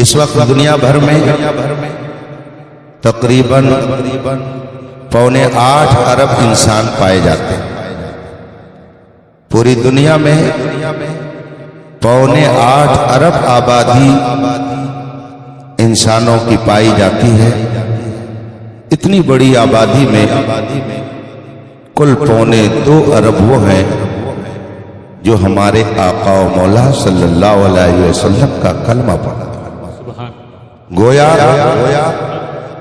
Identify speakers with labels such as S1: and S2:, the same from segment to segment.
S1: اس وقت دنیا بھر میں تقریباً 7.25 ارب انسان پائے جاتے ہیں۔ پوری دنیا میں 7.25 ارب آبادی انسانوں کی پائی جاتی ہے۔ اتنی بڑی آبادی میں کل 2.25 ارب وہ ہیں جو ہمارے آقا و مولا صلی اللہ علیہ وسلم کا کلمہ پڑھا۔ گویا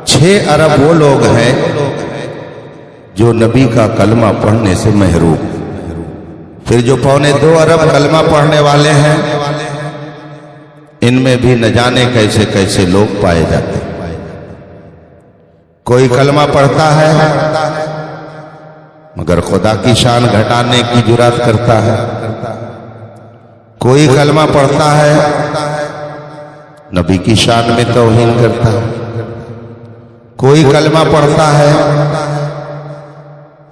S1: 6 ارب وہ لوگ ہیں جو نبی کا کلمہ پڑھنے سے محروم۔ پھر جو 2.25 ارب کلمہ پڑھنے والے ہیں، ان میں بھی نہ جانے کیسے کیسے لوگ پائے جاتے ہیں۔ کوئی کلمہ پڑھتا ہے مگر خدا کی شان گھٹانے کی جرات کرتا ہے، کوئی کلمہ پڑھتا ہے نبی کی شان میں توہین کرتا ہے، کوئی کلمہ پڑھتا ہے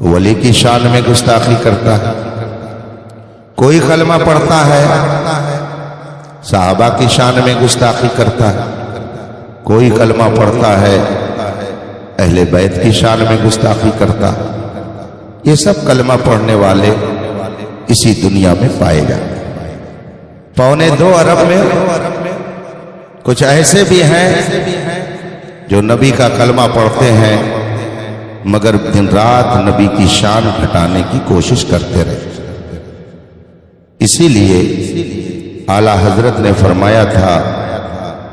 S1: ولی کی شان میں گستاخی کرتا ہے، کوئی کلمہ پڑھتا ہے صحابہ کی شان میں گستاخی کرتا ہے، کوئی کلمہ پڑھتا ہے اہل بیت کی شان میں گستاخی کرتا ہے۔ یہ سب کلمہ پڑھنے والے اسی دنیا میں پائے جاتے ہیں۔ 2.25 ارب میں کچھ ایسے بھی ہیں جو نبی کا کلمہ پڑھتے ہیں مگر دن رات نبی کی شان گھٹانے کی کوشش کرتے رہے۔ اسی لیے اعلیٰ حضرت نے فرمایا تھا،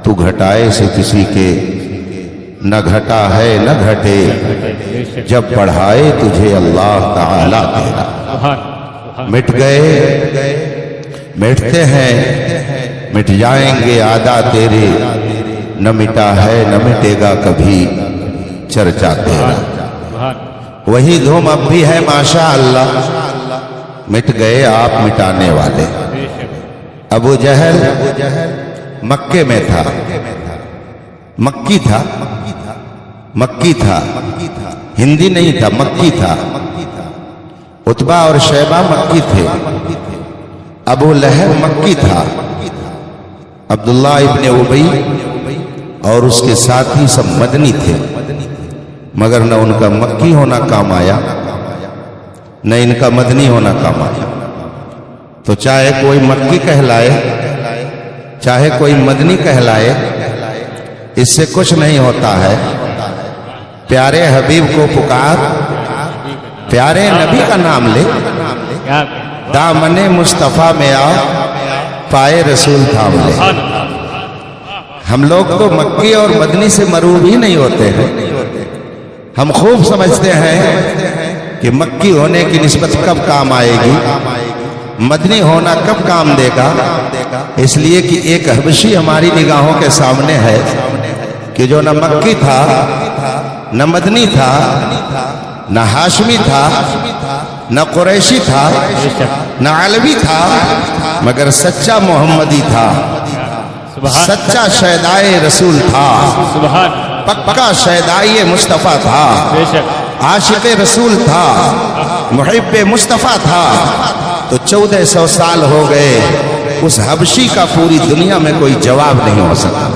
S1: تو گھٹائے سے کسی کے نہ گھٹا ہے نہ گھٹے، جب بڑھائے تجھے اللہ تعالیٰ تیرا۔ مٹ گئے مٹتے ہیں، مٹ جائیں گے آدھا تیرے، نہ مٹا ہے نہ مٹے گا کبھی چرچا تیرا۔ وہی دھوم اب بھی ہے ماشاء اللہ، مٹ گئے آپ مٹانے والے۔ ابو جہل مکے میں تھا، مکی تھا، ہندی نہیں تھا، مکی تھا۔ عتبہ اور شیبہ مکی تھے، ابو لہب مکی تھا، عبداللہ ابن ابی اور اس کے ساتھی سب مدنی تھے، مگر نہ ان کا مکی ہونا کام آیا نہ ان کا مدنی ہونا کام آیا۔ تو چاہے کوئی مکی کہلائے چاہے کوئی مدنی کہلائے، اس سے کچھ نہیں ہوتا ہے۔ پیارے حبیب کو پکار، پیارے نبی کا نام لے، دامن مصطفیٰ میں آ، پائے رسول تھام لے۔ ہم لوگ تو مکی اور مدنی سے مروب ہی نہیں ہوتے ہیں۔ ہم خوب سمجھتے ہیں کہ مکی ہونے کی نسبت کب کام آئے گی، مدنی ہونا کب کام دے گا، اس لیے کہ ایک حبشی ہماری نگاہوں کے سامنے ہے کہ جو نہ مکی تھا نہ مدنی تھا نہ ہاشمی تھا نہ قریشی تھا نہ علوی تھا، مگر سچا محمدی تھا، سچا شیدائے رسول تھا، پکا شیدائے مصطفیٰ تھا، عاشق رسول تھا، محب مصطفیٰ تھا۔ تو 1400 سال ہو گئے، اس حبشی کا پوری دنیا میں کوئی جواب نہیں ہو سکا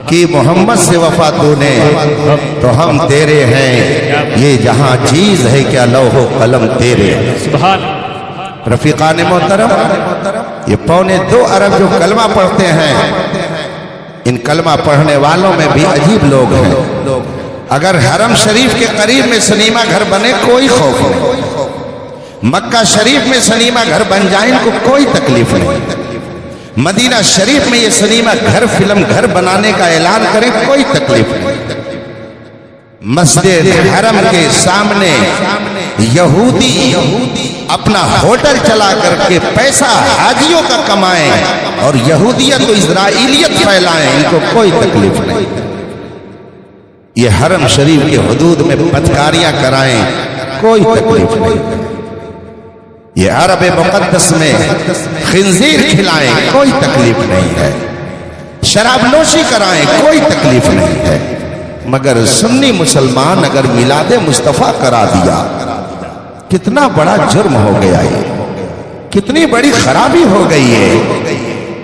S1: کہ محمد سے وفا تو نے تو ہم تیرے ہیں، یہ جہاں چیز ہے کیا لوح و قلم تیرے۔ رفیقان محترم، یہ 2.25 ارب جو کلمہ پڑھتے ہیں، ان کلمہ پڑھنے والوں میں بھی عجیب لوگ ہیں۔ اگر حرم شریف کے قریب میں سنیما گھر بنے کوئی خوف نہیں، مکہ شریف میں سنیما گھر بن جائیں ان کو کوئی تکلیف نہیں، مدینہ شریف میں یہ سنیما گھر فلم گھر بنانے کا اعلان کریں کوئی تکلیف نہیں۔ مسجد حرم کے سامنے یہودی اپنا ہوٹل چلا کر کے پیسہ حاجیوں کا کمائیں اور یہودیت و اسرائیلیت پھیلائیں، ان کو کوئی تکلیف نہیں۔ یہ حرم شریف کے حدود میں بدکاریاں کرائیں کوئی تکلیف نہیں۔ یہ عرب مقدس میں خنزیر کھلائیں کوئی تکلیف نہیں ہے، شراب نوشی کرائیں کوئی تکلیف نہیں ہے، مگر سنی مسلمان اگر میلاد مصطفیٰ کرا دیا، کتنا بڑا جرم ہو گیا، یہ کتنی بڑی خرابی ہو گئی ہے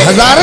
S1: 1000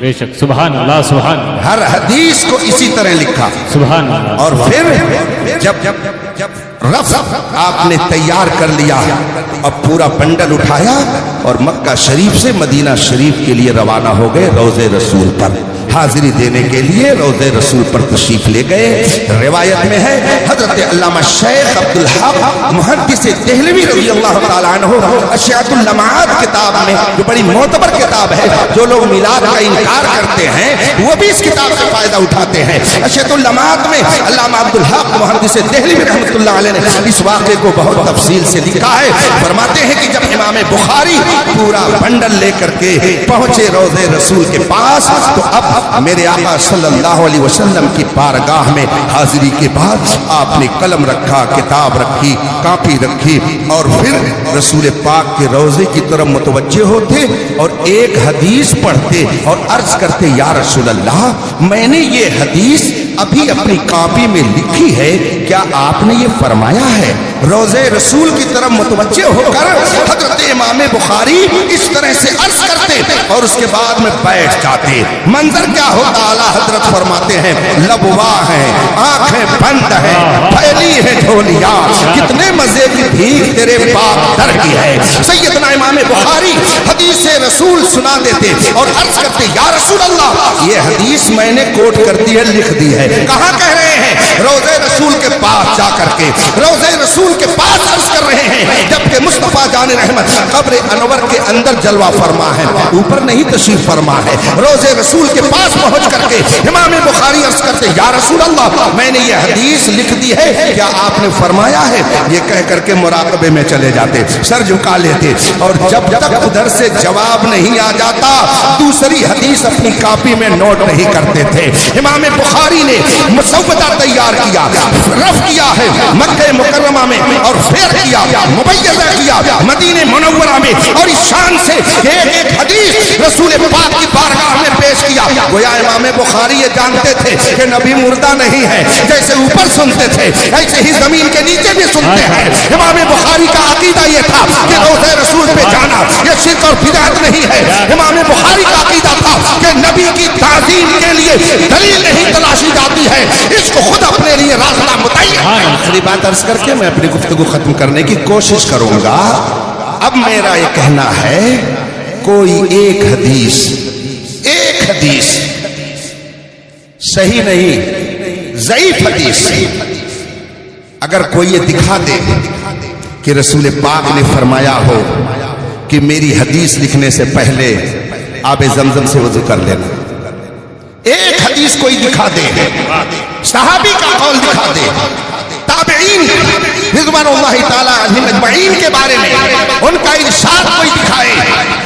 S2: بے شک سبحان اللہ سبحان اللہ
S1: ہر حدیث کو اسی طرح لکھا،
S2: سبحان اللہ
S1: اور پھر جب رف آپ نے تیار کر لیا، اب پورا بنڈل اٹھایا اور مکہ شریف سے مدینہ شریف کے لیے روانہ ہو گئے، روضے رسول پر حاضری دینے کے لیے روضے رسول پر تشریف لے گئے۔ روایت میں ہے حضرت علامہ شیخ عبدالحق محدث دہلوی رضی اللہ تعالیٰ عنہ اشعۃ اللمعات کتاب میں، جو بڑی معتبر کتاب ہے، جو لوگ میلاد کا انکار کرتے ہیں وہ بھی اس کتاب سے فائدہ اٹھاتے ہیں، اشعۃ اللمعات میں علامہ عبدالحق محدث دہلوی رحمۃ اللہ علیہ نے اس واقعے کو بہت تفصیل سے لکھا ہے۔ فرماتے ہیں کہ جب امام بخاری پورا بنڈل لے کر کے پہنچے روضے رسول کے پاس، تو اب میرے آقا صلی اللہ علیہ وسلم کی بارگاہ میں حاضری کے بعد آپ نے قلم رکھا، کتاب رکھی، کاپی رکھی، اور پھر رسول پاک کے روضے کی طرف متوجہ ہوتے اور ایک حدیث پڑھتے اور عرض کرتے، یا رسول اللہ، میں نے یہ حدیث ابھی اپنی کاپی میں لکھی ہے، کیا آپ نے یہ فرمایا ہے؟ روضے رسول کی طرف متوجہ ہو کر حضرت امام بخاری اس طرح سے عرض کرتے اور اس کے بعد میں بیٹھ جاتے۔ منظر کیا ہوتا؟ اعلیٰ حضرت فرماتے ہیں، لب واہ ہیں، آنکھیں بند ہیں، پھیلی ہے ڈھولیاں، کتنے مزے کی بھیک تیرے پاک در کی ہے۔ سیدنا امام بخاری حدیث رسول سنا دیتے اور عرض کرتے، یا رسول اللہ، یہ حدیث میں نے کوٹ کر دی ہے، لکھ دی ہے۔ کہاں کہہ رہے ہیں؟ روضے رسول کے پاس جا کر کے، روضے رسول کے پاس عرض کر رہے ہیں، جبکہ مصطفیٰ جان رحمت قبر انور کے اندر جلوہ فرما ہے، اوپر نہیں تشریف فرما ہے۔ روضے رسول کے پاس پہنچ کر کے امام بخاری عرض کرتے، یا رسول اللہ، میں نے یہ حدیث لکھ دی ہے، کیا آپ نے فرمایا ہے؟ یہ کہہ کر کے مراقبے میں چلے جاتے، سر جھکا لیتے، اور جب تک ادھر سے جواب نہیں آ جاتا دوسری حدیث اپنی کاپی میں نوٹ نہیں کرتے تھے۔ امام بخاری نے مسودہ تیار کیا، رف کیا ہے مکہ مکرمہ میں، اور پھر کیا مبیضہ کیا مدینہ منورہ میں، اور اس شان سے ایک ایک حدیث رسول پاک کی بارگاہ میں پیش کیا۔ گویا امام بخاری یہ جانتے تھے کہ نبی مردہ نہیں ہے، جیسے اوپر سنتے تھے ایسے ہی زمین کے نیچے بھی سنتے ہیں۔ امام بخاری کا عقیدہ یہ تھا کہ روضہ رسول پہ جانا یہ شرک اور بدعت نہیں ہے۔ امام بخاری کا عقیدہ تھا کہ نبی کی تعظیم کے لیے دلیل نہیں تلاشی جاتی ہے، اس کو خود اپنے لیے راستہ متعین۔ آخری بات عرض کر کے میں اپنی گفتگو ختم کرنے کی کوشش کروں گا۔ اب میرا یہ کہنا ہے، کوئی ایک حدیث صحیح نہیں، ضعیف حدیث، اگر کوئی یہ دکھا دے کہ رسول پاک نے فرمایا ہو کہ میری حدیث لکھنے سے پہلے آب زمزم سے وضو کر لینا، ایک حدیث کوئی دکھا دے، صحابی کا قول دکھا دے، تابعین رضوان اللہ تعالیٰ علیہم اجمعین کے بارے میں ان کا ارشاد کوئی دکھائے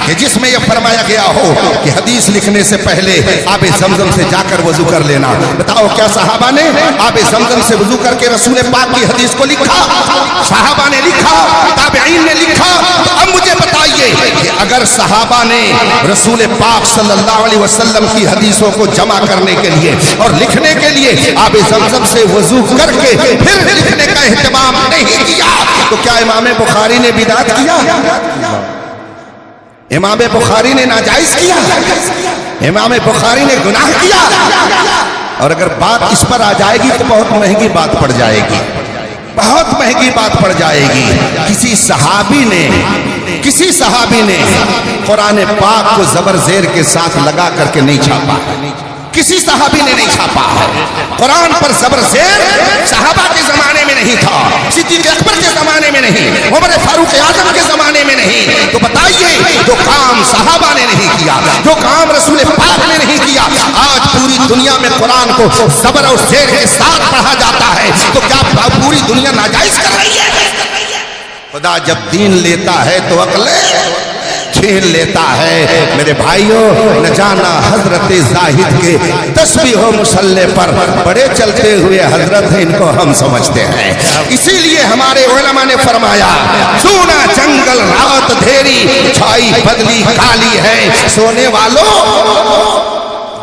S1: کہ جس میں یہ فرمایا گیا ہو کہ حدیث لکھنے سے پہلے آب زمزم سے جا کر وضو کر لینا، بتاؤ کیا صحابہ نے آب زمزم سے وضو کر کے رسول پاک کی حدیث کو لکھا؟ صحابہ نے لکھا، تابعین نے لکھا؟ اب مجھے بتائیے کہ اگر صحابہ نے رسول پاک صلی اللہ علیہ وسلم کی حدیثوں کو جمع کرنے کے لیے اور لکھنے کے لیے آب زمزم سے وضو کر کے پھر لکھنے کا اہتمام نہیں کیا، تو کیا امام بخاری نے بدعت کیا؟ امام بخاری نے ناجائز کیا؟ امام بخاری نے گناہ کیا؟ اور اگر بات اس پر آ جائے گی تو بہت مہنگی بات پڑ جائے گی، بہت مہنگی بات پڑ جائے گی۔ کسی صحابی نے قرآن پاک کو زبر زیر کے ساتھ لگا کر کے نہیں چھاپا، کسی صحابی نے نہیں چھاپا ہے۔ قرآن پر زبر زیر صحابہ کے زمانے میں نہیں تھا، صدیق اکبر کے زمانے میں نہیں، عمر فاروق اعظم کے زمانے میں نہیں۔ تو بتائیے، جو کام صحابہ نے نہیں کیا، جو کام رسول پاک نے نہیں کیا، آج پوری دنیا میں قرآن کو زبر اور زیر کے ساتھ پڑھا جاتا ہے، تو کیا پوری دنیا ناجائز کر رہی ہے؟ خدا جب دین لیتا ہے تو عقل چھین لیتا ہے۔ میرے بھائیوں، نہ جانا حضرت زاہد کے تسبیح و مصلی پر بڑے چلتے ہوئے حضرت ہیں، ان کو ہم سمجھتے ہیں۔ اسی لیے ہمارے علماء نے فرمایا، سونا جنگل رات دھیری، چھائی بدلی کالی ہے، سونے والوں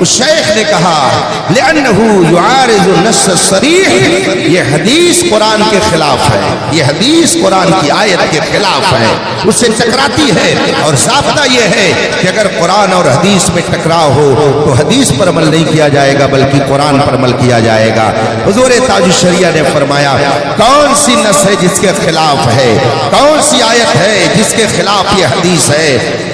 S1: اس شیخ نے کہا لأنه يعارض النص الصریح، یہ حدیث قرآن کے خلاف ہے، یہ حدیث قرآن کی آیت کے خلاف ہے، اس سے ٹکراتی ہے، اور ضابطہ یہ ہے کہ اگر قرآن اور حدیث میں ٹکراؤ ہو تو حدیث پر عمل نہیں کیا جائے گا بلکہ قرآن پر عمل کیا جائے گا۔ حضور تاج الشریعہ نے فرمایا کون سی نص ہے جس کے خلاف ہے، کون سی آیت ہے جس کے خلاف یہ حدیث ہے؟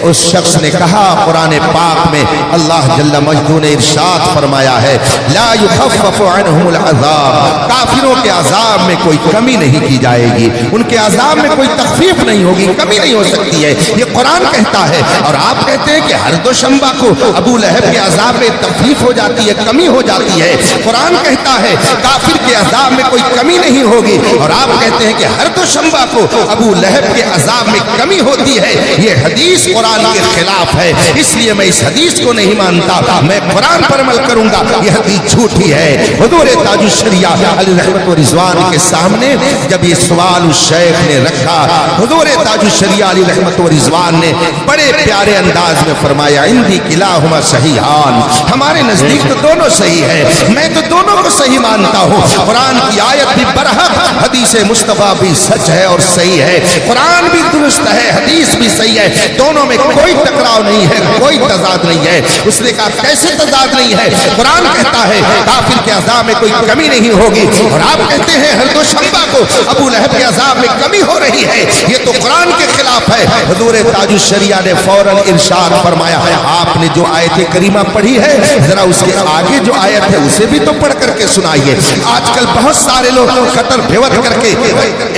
S1: اس شخص نے کہا قرآن پاک میں اللہ جل مجدہ نے ارشاد فرمایا ہے لا یخفف عنہم العذاب، کافروں کے عذاب میں کوئی کمی نہیں کی جائے گی، ان کے عذاب میں کوئی تخفیف نہیں ہوگی، کمی نہیں ہو سکتی ہے، یہ قرآن کہتا ہے۔ اور آپ کہتے ہیں کہ ہر دوشنبہ کو ابو لہب کے عذاب میں تخفیف ہو جاتی ہے، کمی ہو جاتی ہے، قرآن کہتا ہے کافر کے عذاب میں کوئی کمی نہیں ہوگی، اور آپ کہتے ہیں کہ ہر دوشنبہ کو ابو لہب کے عذاب میں کمی ہوتی ہے، یہ حدیث قرآن کے خلاف ہے، اس لیے میں اس حدیث کو نہیں مانتا، میں قرآن پر عمل کروں گا، یہ حدیث جھوٹی ہے۔ حضور تاج الشریعہ علیہ رحمت و رضوان کے سامنے جب یہ سوال اس شیخ نے رکھا، حضور تاج الشریعہ علیہ رحمت و رضوان نے بڑے پیارے انداز میں فرمایا عندی کلاہما صحیحان، ہمارے نزدیک تو دونوں صحیح ہے، میں تو دونوں کو صحیح مانتا ہوں، قرآن کی آیت بھی برحق، حدیث مصطفیٰ بھی سچ ہے اور صحیح ہے، قرآن بھی درست ہے، حدیث بھی صحیح ہے، دونوں میں کوئی ٹکراؤ نہیں ہے، کوئی تضاد نہیں ہے۔ اس نے کہا کیسے تضاد نہیں ہے؟ قرآن کہتا ہے کافر کے عذاب میں کوئی کمی نہیں ہوگی، اور آپ کہتے ہیں ہر دوشنبہ کو ابو لہب کے عذاب میں کمی ہو رہی ہے، یہ تو قرآن کے خلاف ہے۔ حضور تاج الشریعہ نے فوراً ارشاد فرمایا آپ نے جو آیت کریمہ پڑھی ہے ذرا اس کے آگے جو آیت ہے اسے بھی تو پڑھ کر کے سنائیے۔ آج کل بہت سارے لوگ قطر بھیوت کر کے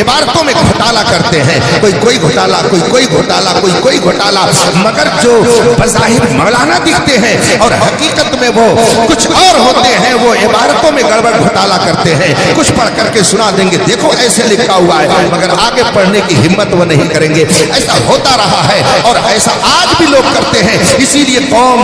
S1: عبارتوں میں گھوٹالا کرتے ہیں، کوئی گھوٹالا، کوئی گھوٹالا، کوئی گھوٹالا، مگر جو بظاہر مولانا دکھتے ہیں اور حقیقت میں وہ کچھ اور ہوتے ہیں، وہ عبارتوں میں گڑبڑ گھوٹالا کرتے ہیں، کچھ پڑھ کر کے سنا دیں گے دیکھو ایسے لکھا ہوا ہے، مگر آگے پڑھنے کی ہمت وہ نہیں کریں گے۔ ایسا ہوتا رہا ہے اور ایسا آج بھی لوگ کرتے ہیں، اسی لیے قوم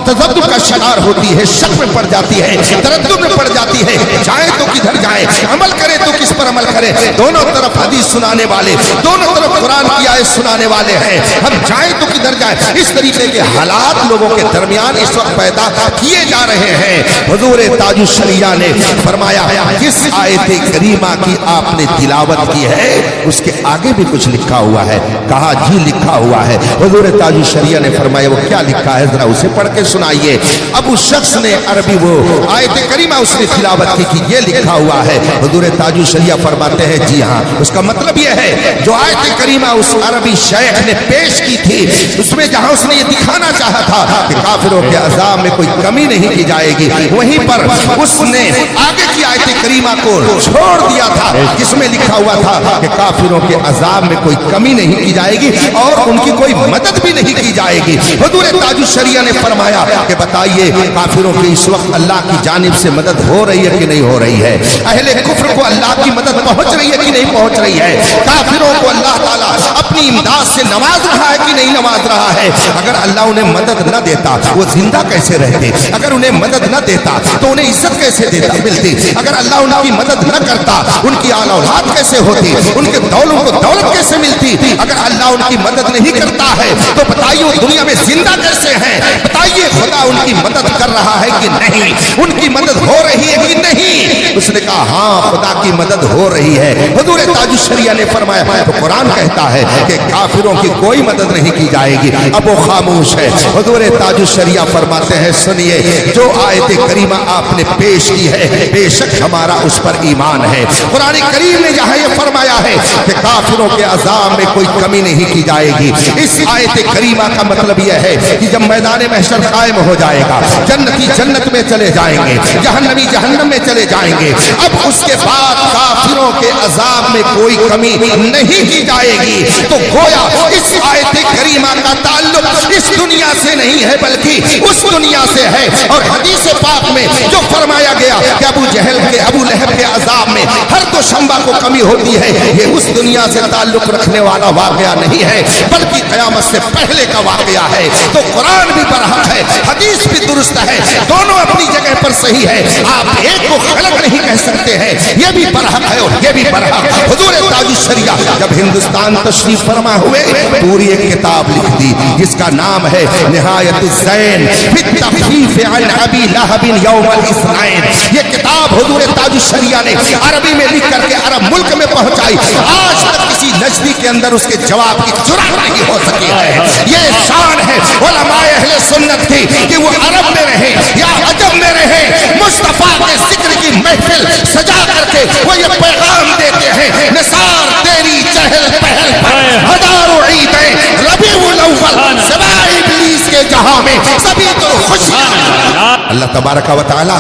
S1: تذبذب کا شکار ہوتی ہے، شک میں پڑ جاتی ہے، تردد میں پڑ جاتی ہے، جائیں تو کدھر جائیں، عمل کریں تو کس پر عمل کریں، دونوں طرف حدیث سنانے والے، دونوں طرف قرآن کی آیت سنانے والے ہیں، ہم جائیں تو کدھر جائیں؟ اس طریقے کے حالات لوگوں کے درمیان اس وقت پیدا کیے جا رہے ہیں۔ حضور تاج الشریعہ نے فرمایا جس آیت کریمہ کی آپ نے تلاوت کی ہے اس کے آگے بھی کچھ لکھا ہوا ہے، کہا جی لکھا ہوا ہے۔ حضور تاج الشریعہ نے فرمایا وہ کیا لکھا ہے ذرا اسے پڑھ کے سنائیے۔ اب اس شخص نے عربی وہ آیت کریمہ اس نے تلاوت کی کہ یہ لکھا ہوا ہے۔ حضور تاج الشریعہ فرماتے ہیں جی ہاں، اس کا مطلب یہ ہے جو آیت کریمہ اس عربی شیخ نے پیش کی تھی اس میں جہاں اس نے یہ دکھانا چاہا تھا کہ کافروں کے عذاب میں کوئی کمی نہیں کی جائے گی، وہیں پر اس نے آگے کی آیت کریمہ کو چھوڑ دیا تھا جس میں لکھا ہوا تھا کہ کافروں کے عذاب میں کوئی کمی نہیں کی جائے گی اور ان کی کوئی مدد بھی نہیں کی جائے گی۔ حضور تاج الشریعہ نے فرمایا کہ بتائیے کافروں کی اس وقت اللہ کی جانب سے مدد ہو رہی ہے کہ نہیں ہو رہی ہے؟ اہل کفر کو اللہ کی مدد پہنچ رہی ہے کہ نہیں پہنچ رہی ہے؟ کافروں کو اللہ تعالیٰ اپنی امداد سے نواز رہا ہے کہ نہیں نواز رہا ہے؟ اگر اللہ انہیں مدد نہ دیتا وہ زندہ کیسے رہتے؟ اگر انہیں مدد نہ دیتا تو انہیں عزت کیسے ملتی؟ اگر اللہ ان کی مدد نہ کرتا ان کی آل اولاد کیسے ہوتی؟ ان کے دولوں کو دولت کیسے ملتی؟ اگر اللہ ان کی مدد نہیں کرتا ہے تو بتائیے وہ دنیا میں زندہ کیسے ہیں؟ بتائیے خدا ان کی مدد کر رہا ہے کہ نہیں؟ ان کی مدد ہو رہی ہے کہ نہیں؟ اس نے کہا ہاں خدا کی مدد ہو رہی ہے۔ حضور تاج الشریعہ نے فرمایا تو قرآن کہتا ہے کہ کافروں کی کوئی مدد نہیں کی جائے گی، اب وہ خاموش ہے۔ حضور تاج الشریعہ فرماتے ہیں سنیے جو آیت کریمہ آپ نے پیش کی ہے بے شک ہمارا اس پر ایمان ہے۔ قرآن کریم نے جہاں یہ فرمایا ہے کہ کافروں کے عذاب میں کوئی کمی نہیں کی جائے گی، اس آیت کریمہ کا مطلب یہ ہے کہ جب میدان محشر قائم ہو جائے گا، جنتی جنت میں چلے جائیں گے، جہنمی جہنم میں چلے جائیں گے، اب اس کے بعد کافروں کے عذاب میں کوئی کمی نہیں کی جائے گی۔ تو گویا اس آیت کریمہ کا تعلق اس دنیا سے نہیں ہے بلکہ اس دنیا سے ہے، اور حدیث پاک میں جو فرمایا گیا کہ ابو جہل کے ابو لہب کے عذاب میں ہر دوشنبہ کو کمی ہوتی ہے، یہ اس دنیا سے تعلق رکھنے والا واقعہ نہیں ہے بلکہ قیامت سے پہلے کا واقعہ ہے، تو قرآن بھی برحق ہے، حدیث بھی درست ہے، دونوں اپنی جگہ پر صحیح ہے، آپ ایک کو غلط نہیں کہہ سکتے ہیں، یہ بھی برحق ہے اور یہ بھی برحق۔ حضور تاج الشریعہ جب ہندوستان تشریف فرما ہوئے، پوری ایک کتاب لکھ دی جس کا نام ہے نہایت الزین فی التخفیف عن ابی لہب یوم الاثنین۔ یہ کتاب حضور تاج الشریعہ نے عربی میں لکھ کر کے عرب ملک میں پہنچائی، آج تک کسی نجدی کے اندر اس کے جواب کی جرأت نہیں ہو سکی ہے۔ یہ شان ہے علماء اہل سنت کی کہ وہ عرب میں رہے یا عجم میں رہے، مصطفیٰ کے ذکر کی محفل سجا کر کے وہ یہ پیغام دیتے ہیں، نثار تیری چہل پہل پر ہزاروں عیدیں، ربیع الاول سوائے ابلیس کے جہاں میں سبھی تو خوشیاں۔ اللہ تبارک و تعالی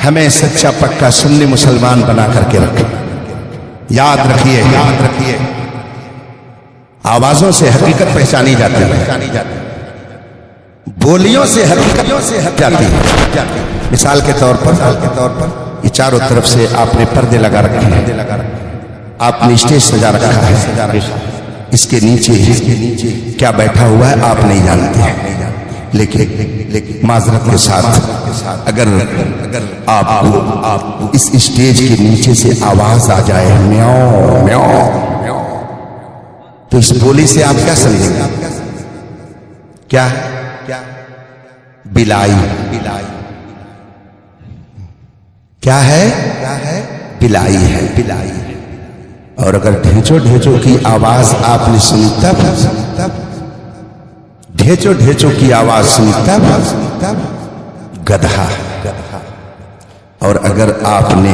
S1: ہمیں سچا پکا سنی مسلمان بنا کر کے رکھے۔ یاد رکھیے، یاد رکھیے، آوازوں سے حقیقت پہچانی جاتی ہے، بولیوں سے حقیقتوں سے ہٹ جاتی ہے۔ مثال کے طور پر یہ چاروں طرف سے آپ نے پردے لگا رکھے ہیں، آپ نے اسٹیج سجا رکھا ہے، اس کے نیچے کیا بیٹھا ہوا ہے آپ نہیں جانتے، لیکن معذرت کے ساتھ اگر آپ کو اس اسٹیج کے نیچے سے آواز آ جائے میاؤ میاؤ، تو اس بولی سے آپ کیا سمجھیں گے؟ کیا بلائی، کیا ہے؟ بلائی ہے، بلائی۔ اور اگر ڈھیچو ڈھیچو کی آواز آپ نے سنی تب، ڈھیچو ڈھیچو کی آواز سنی تب گدھا۔ اور اگر آپ نے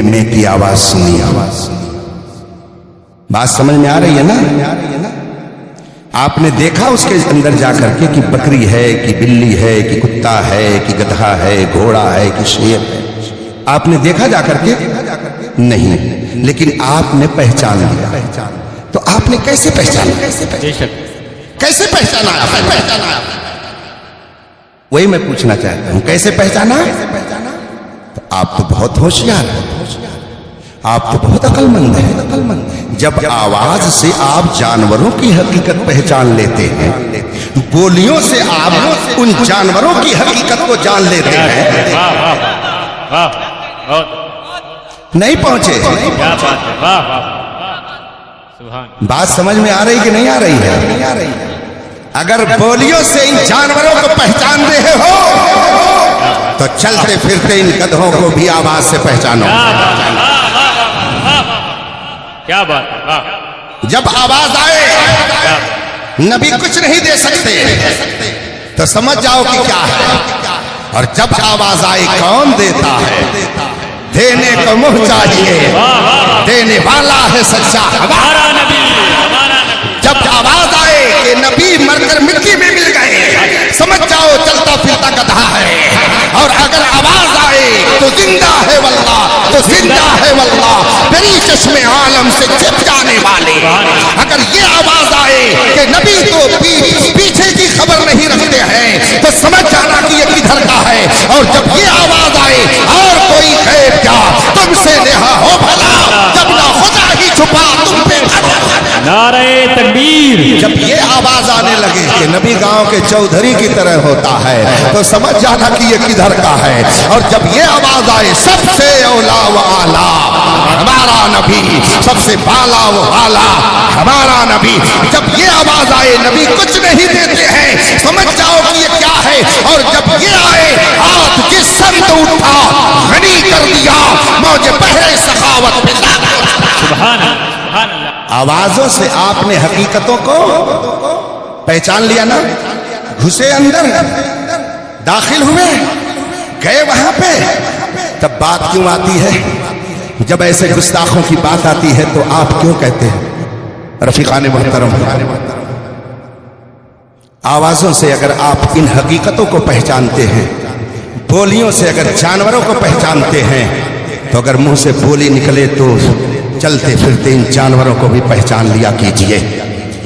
S1: میں کی آواز سنی، بات سمجھ میں آ رہی ہے نا؟ آپ نے دیکھا اس کے اندر جا کر کے کہ بکری ہے کہ بلی ہے کہ کتا ہے کہ گدھا ہے، گھوڑا ہے کہ شیر ہے، آپ نے دیکھا جا کر کے؟ نہیں، لیکن آپ نے پہچان لیا۔ تو آپ نے کیسے پہچانا؟ کیسے پہچانا؟ وہی میں پوچھنا چاہتا ہوں، کیسے پہچانا؟ تو آپ تو بہت ہوشیار ہیں، آپ تو بہت عقل مند ہیں۔ جب آواز سے آپ جانوروں کی حقیقت پہچان لیتے ہیں، بولیوں سے آپ ان جانوروں کی حقیقت کو جان لیتے ہیں، نہیں پہنچے؟ بات سمجھ میں آ رہی کہ نہیں آ رہی ہے؟ اگر بولیوں سے ان جانوروں کو پہچان رہے ہو تو چلتے پھرتے ان گدھوں کو بھی آواز سے پہچانو۔
S2: کیا بات ہے؟
S1: جب آواز آئے نبی کچھ نہیں دے سکتے تو سمجھ جاؤ کہ کیا ہے، اور جب آواز آئے کون دیتا ہے؟ دینے کو منہ چاہیے، دینے والا ہے سچا ہمارا نبی۔ جب آواز آئے کہ نبی مر کر مٹی میں مل گئے، سمجھ جاؤ چلتا پھرتا گدھا ہے۔ اور اگر آواز آئے تو زندہ ہے واللہ، تو زندہ ہے واللہ، تیری چشم عالم سے چھپ جانے والے۔ اگر یہ آواز آئے کہ نبی تو پیچھے کی خبر نہیں رکھتے ہیں تو سمجھ جانا کہ یہ کدھر کا ہے۔ اور جب یہ آواز آئے اور کوئی غیب کیا تم سے نہا ہو بھلا، جب نہ خدا ہی چھپا تم پہ
S2: نعرہ تکبیر۔
S1: جب یہ آواز آنے لگے کہ نبی گاؤں کے چودھری کی طرح ہوتا ہے تو سمجھ جانا کہ یہ کدھر کا ہے۔ اور جب یہ آواز آئے سب سے اولا و اعلیٰ ہمارا نبی، سب سے بالا و اعلیٰ ہمارا نبی، جب یہ آواز آئے نبی کچھ نہیں دیتے ہیں، سمجھ جاؤ کہ یہ کیا ہے۔ اور جب یہ آئے ہاتھ جس سمت اٹھا غنی کر دیا، موج بحر سخاوت پہ
S2: سبحان اللہ۔
S1: آوازوں سے آپ نے حقیقتوں کو پہچان لیا نا، گھسے اندر، داخل ہوئے، گئے وہاں پہ، تب بات کیوں آتی ہے؟ جب ایسے گستاخوں کی بات آتی ہے تو آپ کیوں کہتے ہیں؟ رفیقان محترم، آوازوں سے اگر آپ ان حقیقتوں کو پہچانتے ہیں، بولیوں سے اگر جانوروں کو پہچانتے ہیں، تو اگر منہ سے بولی نکلے تو چلتے پھرتے ان جانوروں کو بھی پہچان لیا کیجئے۔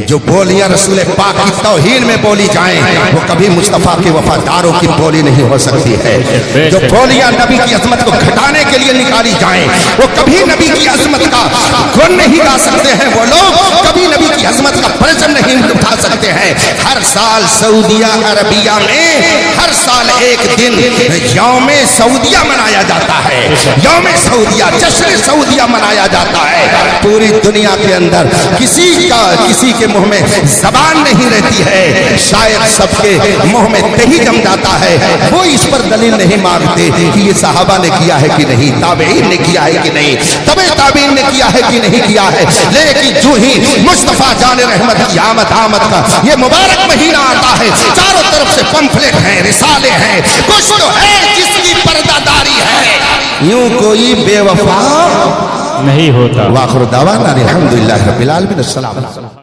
S1: جو بولیاں رسول پاک کی توہین میں بولی جائیں وہ کبھی مصطفیٰ کے وفاداروں کی بولی نہیں ہو سکتی ہے۔ جو بولیاں نبی کی عظمت کو گھٹانے کے لیے نکالی جائیں وہ کبھی نبی کی عظمت کا گن نہیں گا سکتے ہیں۔ وہ لوگ کبھی نبی کی عظمت سال سعودیہ عربیہ میں ہر سال ایک دن یوم سعودیہ منایا جاتا ہے، یوم سعودیہ، جشن سعودیہ منایا جاتا ہے۔ پوری دنیا کے اندر کسی کے منہ میں زبان نہیں رہتی ہے، شاید سب کے منہ میں دہی جم جاتا ہے، وہ اس پر دلیل نہیں مانگتے کہ یہ صحابہ نے کیا ہے کہ نہیں، تابعین نے کیا ہے کہ نہیں، تبع تابعین نے کیا ہے کہ نہیں کیا ہے۔ لیکن جو ہی مصطفیٰ جان رحمت کی آمد کا یہ مبارک مہینہ آتا ہے، چاروں طرف سے پمفلٹ ہیں، رسالے ہیں، کچھ تو ہے جس کی پردہ داری ہے، یوں کوئی بے وفا
S2: نہیں ہوتا۔
S1: وآخر دعوانا الحمدللہ رب العالمین۔ السلام علیکم۔